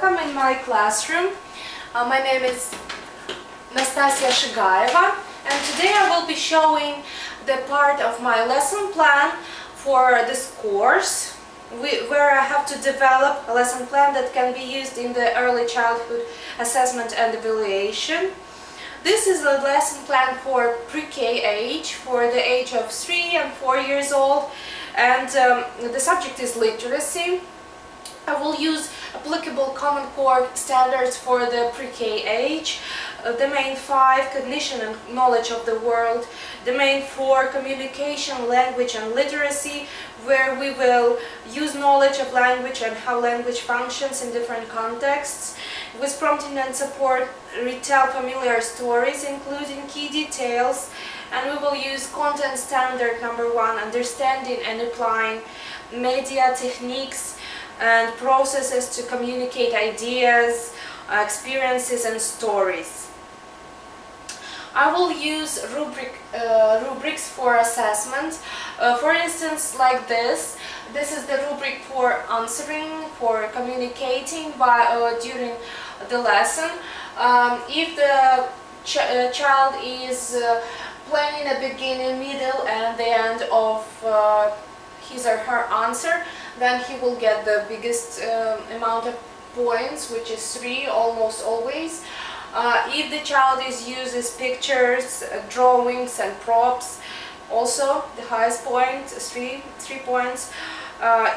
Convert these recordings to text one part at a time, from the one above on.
welcome in my classroom. My name is Nastasia Shigaeva, and today I will be showing the part of my lesson plan for this course, where I have to develop a lesson plan that can be used in the early childhood assessment and evaluation. This is a lesson plan for pre-K age, for the age of 3 and 4 years old, and the subject is literacy. I will use applicable Common Core standards for the pre-K age, the main 5, cognition and knowledge of the world, the main 4, communication, language and literacy, where we will use knowledge of language and how language functions in different contexts. With prompting and support, retell familiar stories, including key details, and we will use content standard number 1, understanding and applying media techniques and processes to communicate ideas, experiences and stories. I will use rubrics for assessment. For instance, like this. This is the rubric for answering, for communicating during the lesson. If the child is playing the beginning, middle and the end of his or her answer, then he will get the biggest amount of points, which is 3 almost always. If the child uses pictures, drawings and props, also the highest point, 3 points.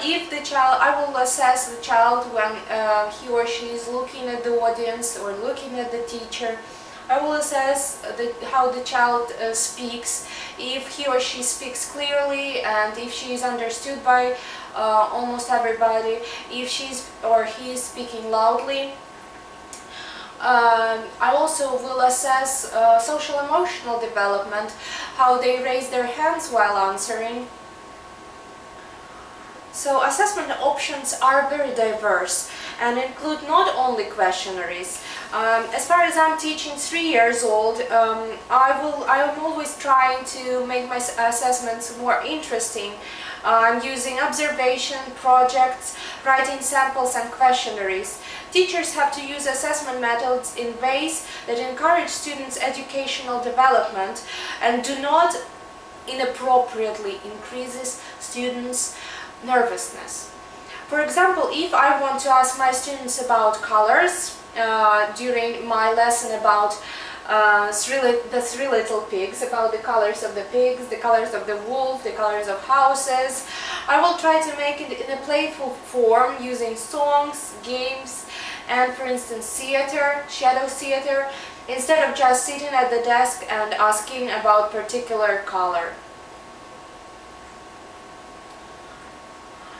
If the child, I will assess the child when he or she is looking at the audience or looking at the teacher. I will assess how the child speaks, if he or she speaks clearly and if she is understood by almost everybody, if she's or he is speaking loudly. I also will assess social emotional development, how they raise their hands while answering. So assessment options are very diverse and include not only questionnaires. As far as I'm teaching 3 years old, I'm always trying to make my assessments more interesting. I'm using observation, projects, writing samples and questionnaires. Teachers have to use assessment methods in ways that encourage students' educational development and do not inappropriately increases students' nervousness. For example, if I want to ask my students about colors during my lesson about the 3 little pigs, about the colors of the pigs, the colors of the wolf, the colors of houses, I will try to make it in a playful form using songs, games, and for instance theater, shadow theater, instead of just sitting at the desk and asking about particular color.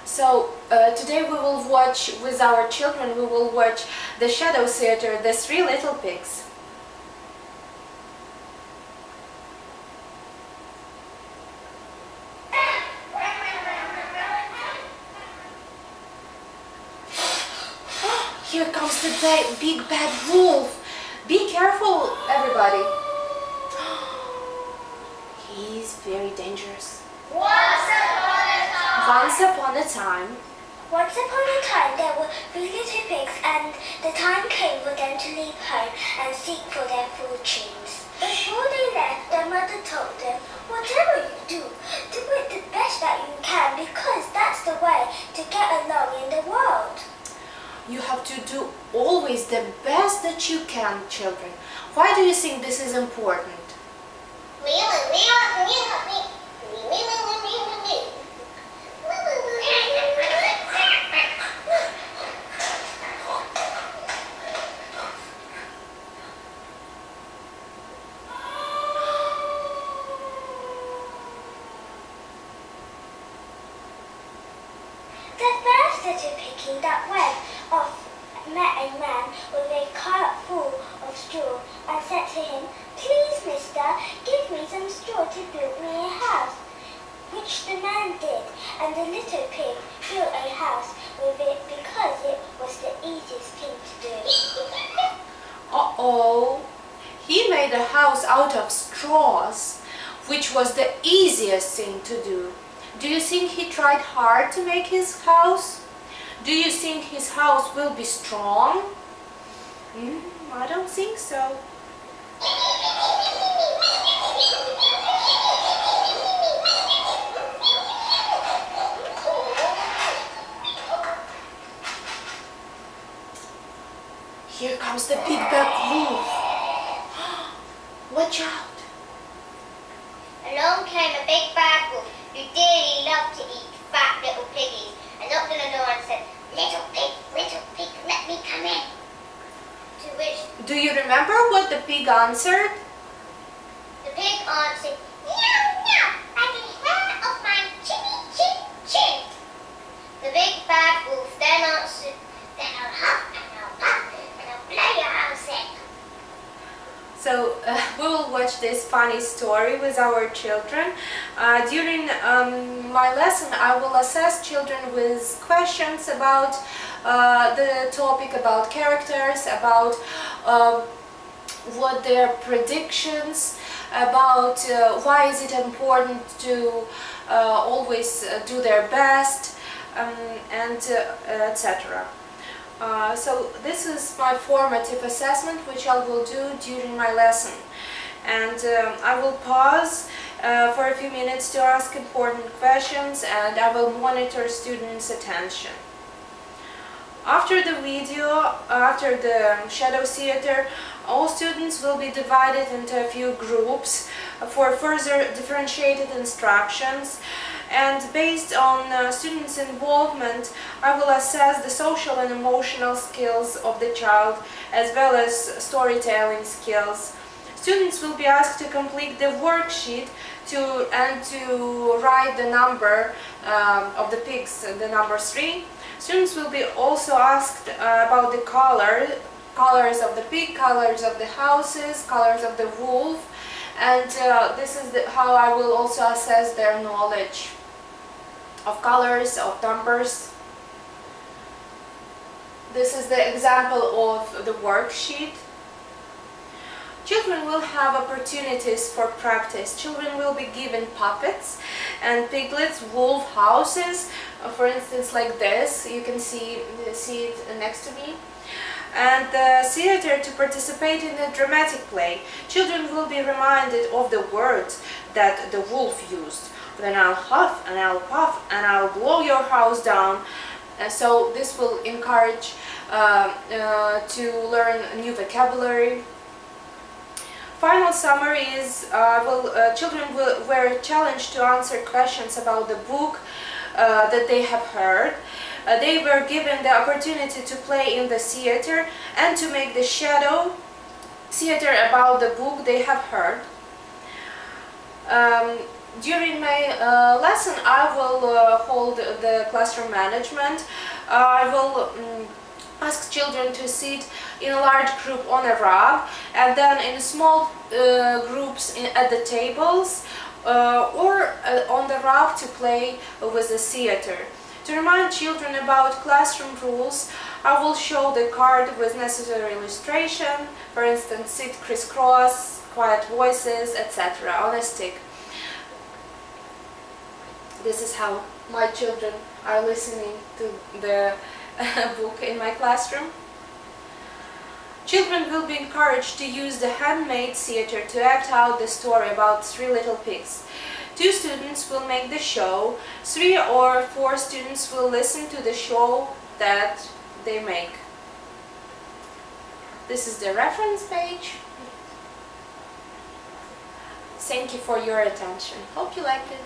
So today we will watch, with our children, we will watch the shadow theater, the 3 little pigs. Here comes the big bad wolf. Be careful, everybody. He's very dangerous. Once upon a time, there were 3 little pigs, and the time came for them to leave home and seek for their fortunes. Before they left, their mother told them, "Whatever you do it the best that you can, because that's the way to get along in the world." You have to do always the best that you can, children. Why do you think this is important? The first little piggy that went off met a man with a cart full of straw and said to him, "Please, mister, give me some straw to build me a house," which the man did, and the little pig built a house with it because it was the easiest thing to do. Uh-oh, he made a house out of straws, which was the easiest thing to do. Do you think he tried hard to make his house? Do you think his house will be strong? I don't think so. Here comes the big bad wolf. Watch out. Along came a big bad wolf who dearly loved to eat fat little piggies and knocked on the door and said, little pig, let me come in." To which Do you remember what the pig answered? the pig answered, "Meow, meow, by the hair of my chinny chin chin." The big bad wolf then answered, "Then I'll huff and I'll puff and I'll blow your house in." So we will watch this funny story with our children. During my lesson, I will assess children with questions about the topic, about characters, about what their predictions, about why is it important to always do their best, and etc. So this is my formative assessment, which I will do during my lesson, and I will pause for a few minutes to ask important questions, and I will monitor students' attention. After the video, after the shadow theater, all students will be divided into a few groups for further differentiated instructions. And based on students' involvement, I will assess the social and emotional skills of the child as well as storytelling skills. Students will be asked to complete the worksheet and to write the number of the pigs, the number 3. Students will be also asked about the colors of the pig, colors of the houses, colors of the wolf, and this is how I will also assess their knowledge of colors, of numbers. This is the example of the worksheet. Children will have opportunities for practice. Children will be given puppets and piglets, wolf houses, for instance like this, you can see it next to me, and the theater to participate in a dramatic play. Children will be reminded of the words that the wolf used. Then I'll huff and I'll puff and I'll blow your house down. So this will encourage to learn new vocabulary. Final summary is children were challenged to answer questions about the book that they have heard. They were given the opportunity to play in the theater and to make the shadow theater about the book they have heard. During my lesson, I will hold the classroom management. I will ask children to sit in a large group on a rug, and then in small groups at the tables or on the rug to play with the theater. To remind children about classroom rules, I will show the card with necessary illustration, for instance, sit crisscross, quiet voices, etc. on a stick. This is how my children are listening to the book in my classroom. Children will be encouraged to use the handmade theater to act out the story about 3 little pigs. 2 students will make the show. 3 or 4 students will listen to the show that they make. This is the reference page. Thank you for your attention. Hope you liked it.